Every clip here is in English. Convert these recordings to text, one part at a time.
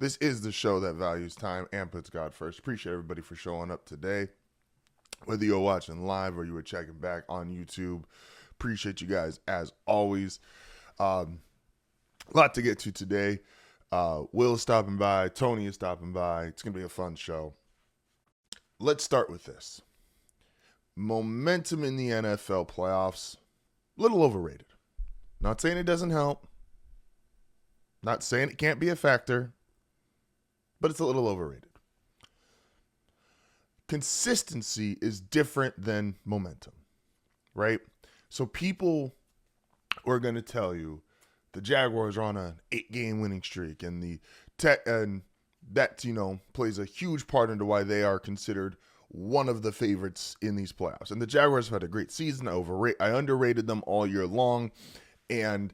This is the show that values time and puts God first. Appreciate everybody for showing up today. Whether you're watching live or you were checking back on YouTube, appreciate you guys as always. A lot to get to today. Will is stopping by. Tony is stopping by. It's going to be a fun show. Let's start with this. Momentum in the NFL playoffs, a little overrated. Not saying it doesn't help. Not saying it can't be a factor, but it's a little overrated. Consistency is different than momentum, right? So people are going to tell you the Jaguars are on an 8-game winning streak, and that plays a huge part into why they are considered one of the favorites in these playoffs. And the Jaguars have had a great season. I underrated them all year long, and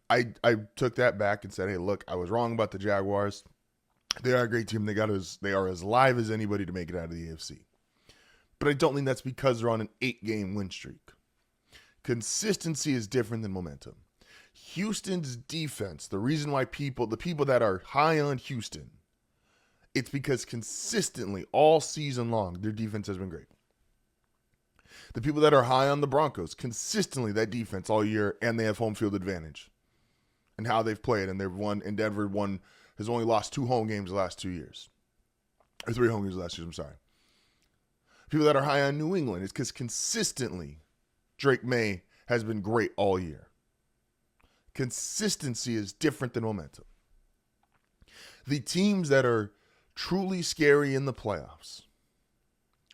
I took that back and said, hey, look, I was wrong about the Jaguars. They are a great team. They are as live as anybody to make it out of the AFC. But I don't think that's because they're on an 8-game win streak. Consistency is different than momentum. Houston's defense, the reason why the people that are high on Houston, it's because consistently all season long, their defense has been great. The people that are high on the Broncos, consistently that defense all year, and they have home field advantage and how they've played. And they've won, and Denver has only lost 2 home games the last 2 years. Or 3 home games the last 2 years, I'm sorry. People that are high on New England, it's because consistently Drake May has been great all year. Consistency is different than momentum. The teams that are truly scary in the playoffs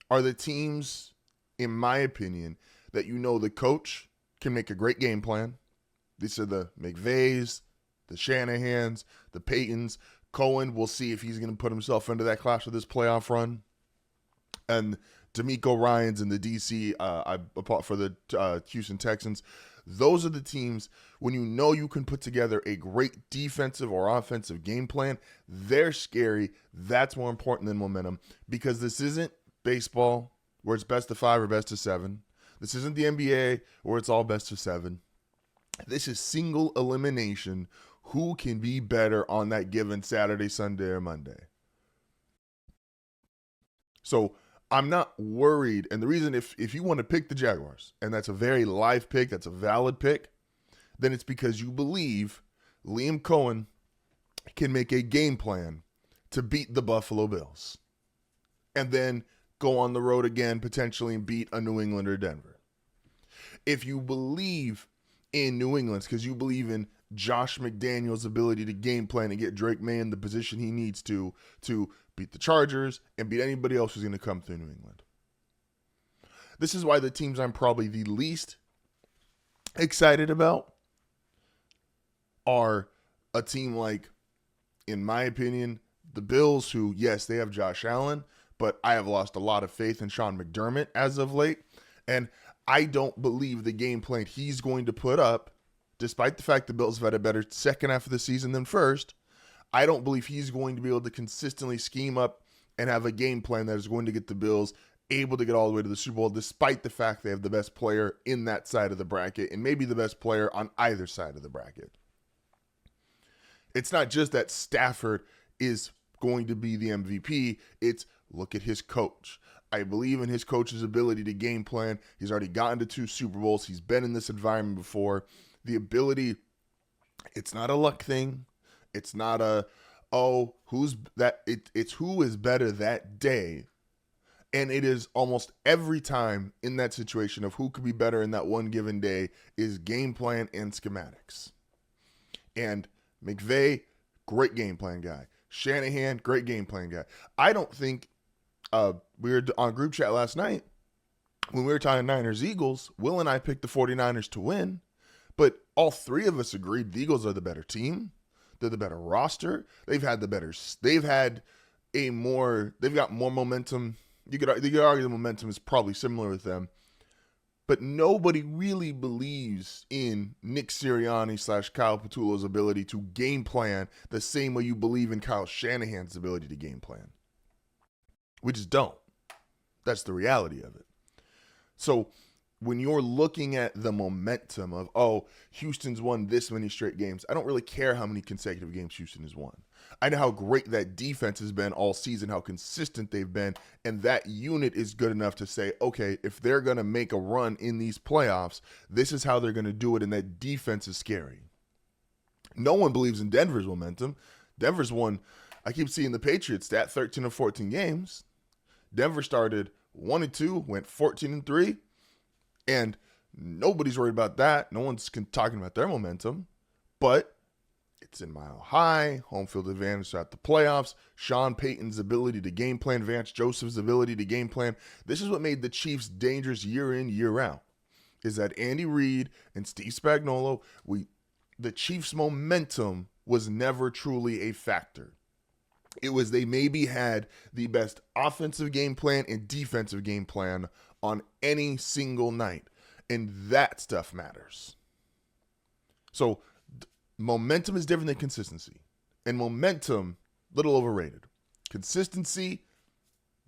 are the teams, in my opinion, that the coach can make a great game plan. These are the McVays, the Shanahans, the Paytons. Cohen, we'll see if he's going to put himself into that class with this playoff run. And D'Amico Ryans and the DC for the Houston Texans. Those are the teams when you can put together a great defensive or offensive game plan. They're scary. That's more important than momentum, because this isn't baseball where it's best of 5 or best of 7. This isn't the NBA where it's all best of 7. This is single elimination. Who can be better on that given Saturday, Sunday, or Monday? So I'm not worried. And the reason, if you want to pick the Jaguars, and that's a very live pick, that's a valid pick, then it's because you believe Liam Cohen can make a game plan to beat the Buffalo Bills and then go on the road again, potentially, and beat a New England or Denver. If you believe in New England, because you believe in Josh McDaniels' ability to game plan and get Drake May in the position he needs to beat the Chargers and beat anybody else who's going to come through New England. This is why the teams I'm probably the least excited about are a team like, in my opinion, the Bills, who, yes, they have Josh Allen, but I have lost a lot of faith in Sean McDermott as of late. And I don't believe the game plan he's going to put up, despite the fact the Bills have had a better second half of the season than first, I don't believe he's going to be able to consistently scheme up and have a game plan that is going to get the Bills able to get all the way to the Super Bowl, despite the fact they have the best player in that side of the bracket and maybe the best player on either side of the bracket. It's not just that Stafford is going to be the MVP. It's look at his coach. I believe in his coach's ability to game plan. He's already gotten to 2 Super Bowls. He's been in this environment before. The ability, it's not a luck thing. It's not it's who is better that day. And it is almost every time in that situation of who could be better in that one given day is game plan and schematics. And McVay, great game plan guy. Shanahan, great game plan guy. I don't think we were on group chat last night when we were talking Niners-Eagles. Will and I picked the 49ers to win, but all 3 of us agreed the Eagles are the better team. They're the better roster. They've got more momentum. You could argue the momentum is probably similar with them, but nobody really believes in Nick Sirianni / Kyle Petullo's ability to game plan the same way you believe in Kyle Shanahan's ability to game plan. We just don't. That's the reality of it. So when you're looking at the momentum of, oh, Houston's won this many straight games, I don't really care how many consecutive games Houston has won. I know how great that defense has been all season, how consistent they've been, and that unit is good enough to say, okay, if they're going to make a run in these playoffs, this is how they're going to do it, and that defense is scary. No one believes in Denver's momentum. Denver's won, I keep seeing the Patriots stat, 13 of 14 games. Denver started 1-2, went 14-3, and nobody's worried about that. No one's talking about their momentum, but it's in Mile High, home field advantage throughout the playoffs, Sean Payton's ability to game plan, Vance Joseph's ability to game plan. This is what made the Chiefs dangerous year in, year out, is that Andy Reid and Steve Spagnuolo, the Chiefs' momentum was never truly a factor. It was they maybe had the best offensive game plan and defensive game plan on any single night. And that stuff matters. So momentum is different than consistency. And momentum, little overrated. Consistency,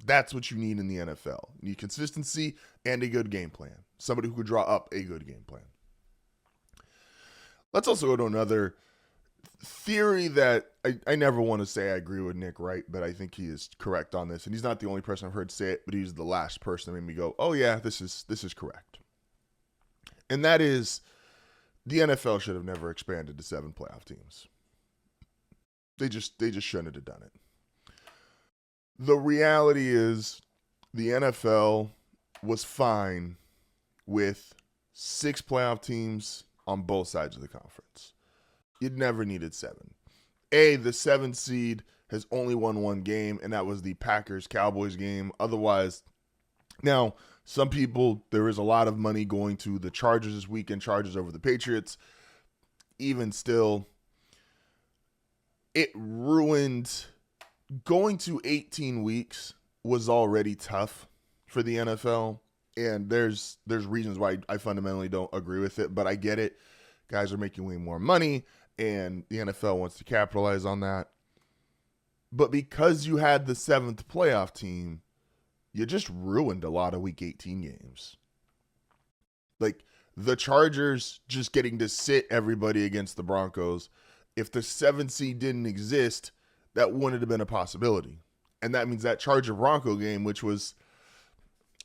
that's what you need in the NFL. You need consistency and a good game plan. Somebody who could draw up a good game plan. Let's also go to another theory that I never want to say I agree with Nick Wright, but I think he is correct on this. And he's not the only person I've heard say it, but he's the last person that made me go, oh yeah, this is correct. And that is, the NFL should have never expanded to 7 playoff teams. They just shouldn't have done it. The reality is the NFL was fine with 6 playoff teams on both sides of the conference. You'd never needed 7. The 7 seed has only won 1 game, and that was the Packers-Cowboys game. Otherwise, now, some people, there is a lot of money going to the Chargers this weekend, Chargers over the Patriots. Even still, it ruined. Going to 18 weeks was already tough for the NFL, and there's reasons why I fundamentally don't agree with it, but I get it. Guys are making way more money, and the NFL wants to capitalize on that. But because you had the 7th playoff team, you just ruined a lot of Week 18 games. Like, the Chargers just getting to sit everybody against the Broncos. If the 7th seed didn't exist, that wouldn't have been a possibility. And that means that Charger-Bronco game, which was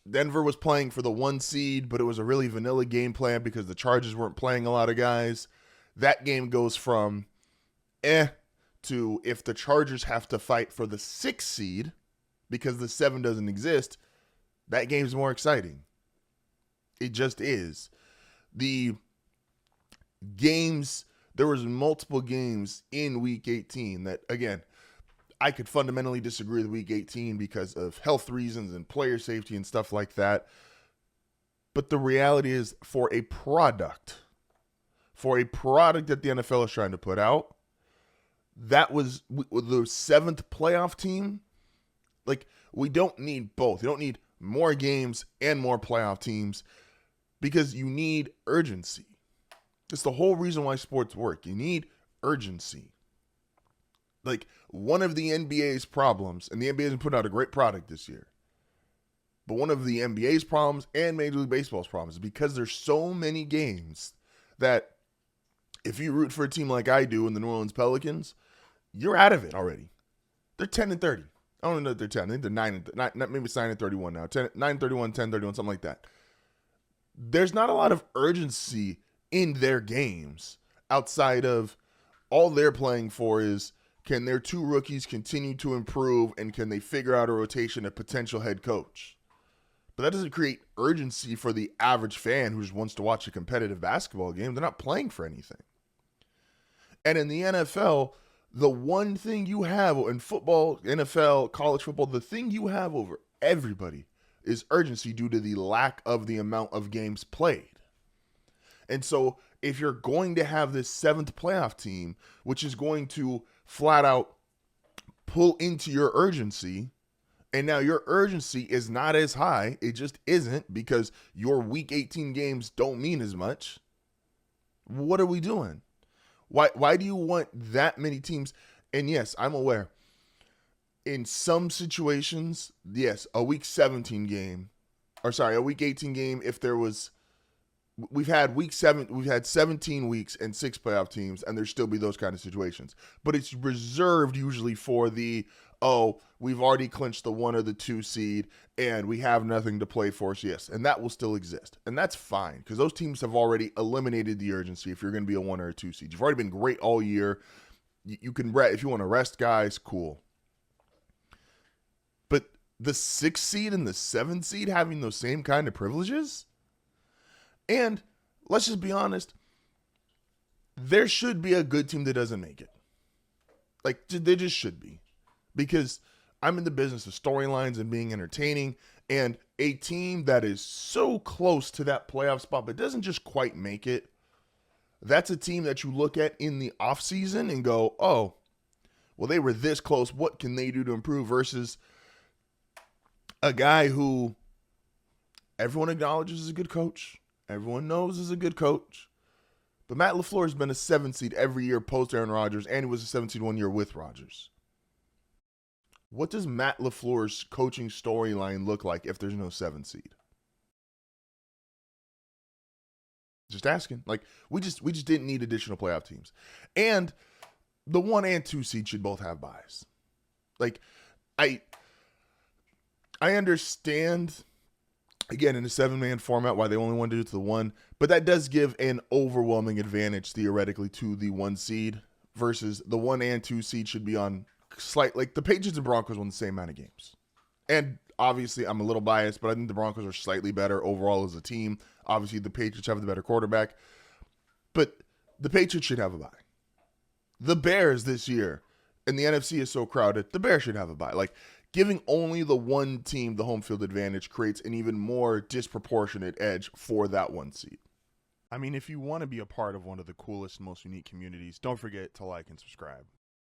Denver was playing for the 1 seed, but it was a really vanilla game plan because the Chargers weren't playing a lot of guys. That game goes from to if the Chargers have to fight for the 6th seed because the 7 doesn't exist, that game's more exciting. It just is. The games, there was multiple games in Week 18 that, again, I could fundamentally disagree with Week 18 because of health reasons and player safety and stuff like that. But the reality is, for a product that the NFL is trying to put out, that was the 7th playoff team. Like, we don't need both. You don't need more games and more playoff teams because you need urgency. It's the whole reason why sports work. You need urgency. Like, one of the NBA's problems, and the NBA hasn't put out a great product this year, but one of the NBA's problems and Major League Baseball's problems is because there's so many games that if you root for a team like I do in the New Orleans Pelicans, you're out of it already. They're 10-30. I don't know if they're 10. I think they're 9, maybe it's 9-31 now. 9-31, 10-31, something like that. There's not a lot of urgency in their games outside of all they're playing for is, can their 2 rookies continue to improve, and can they figure out a rotation at potential head coach? But that doesn't create urgency for the average fan who just wants to watch a competitive basketball game. They're not playing for anything. And in the NFL, the one thing you have in football, NFL, college football, the thing you have over everybody is urgency due to the lack of the amount of games played. And so if you're going to have this 7th playoff team, which is going to flat out pull into your urgency, and now your urgency is not as high, it just isn't because your Week 18 games don't mean as much, what are we doing? Why do you want that many teams? And yes, I'm aware. In some situations, yes, a Week 18 game, if there was we've had week 7, we've had 17 weeks and 6 playoff teams, and there still be those kind of situations. But it's reserved usually for the, oh, we've already clinched the 1 or the 2 seed and we have nothing to play for. So yes, and that will still exist. And that's fine because those teams have already eliminated the urgency if you're going to be a 1 or a 2 seed. You've already been great all year. You can rest if you want to rest guys, cool. But the 6th seed and the 7th seed having those same kind of privileges? And let's just be honest, there should be a good team that doesn't make it. Like, there just should be. Because I'm in the business of storylines and being entertaining, and a team that is so close to that playoff spot but doesn't just quite make it, that's a team that you look at in the offseason and go, oh, well, they were this close. What can they do to improve? Versus a guy who everyone acknowledges is a good coach. Everyone knows is a good coach. But Matt LaFleur has been a 7th seed every year post Aaron Rodgers, and he was a 7th seed 1 year with Rodgers. What does Matt LaFleur's coaching storyline look like if there's no 7th seed? Just asking. Like, we just didn't need additional playoff teams. And the 1 and 2 seed should both have buys. Like, I understand, again, in a 7-man format, why they only want to do it to the 1, but that does give an overwhelming advantage theoretically to the 1 seed versus the 1 and 2 seed should be on like the Patriots and Broncos won the same amount of games. And obviously I'm a little biased, but I think the Broncos are slightly better overall as a team. Obviously the Patriots have the better quarterback, but the Patriots should have a bye. The Bears this year, and the NFC is so crowded, the Bears should have a bye. Like, giving only the 1 team the home field advantage creates an even more disproportionate edge for that 1 seed. I mean, if you want to be a part of one of the coolest, most unique communities, don't forget to like and subscribe.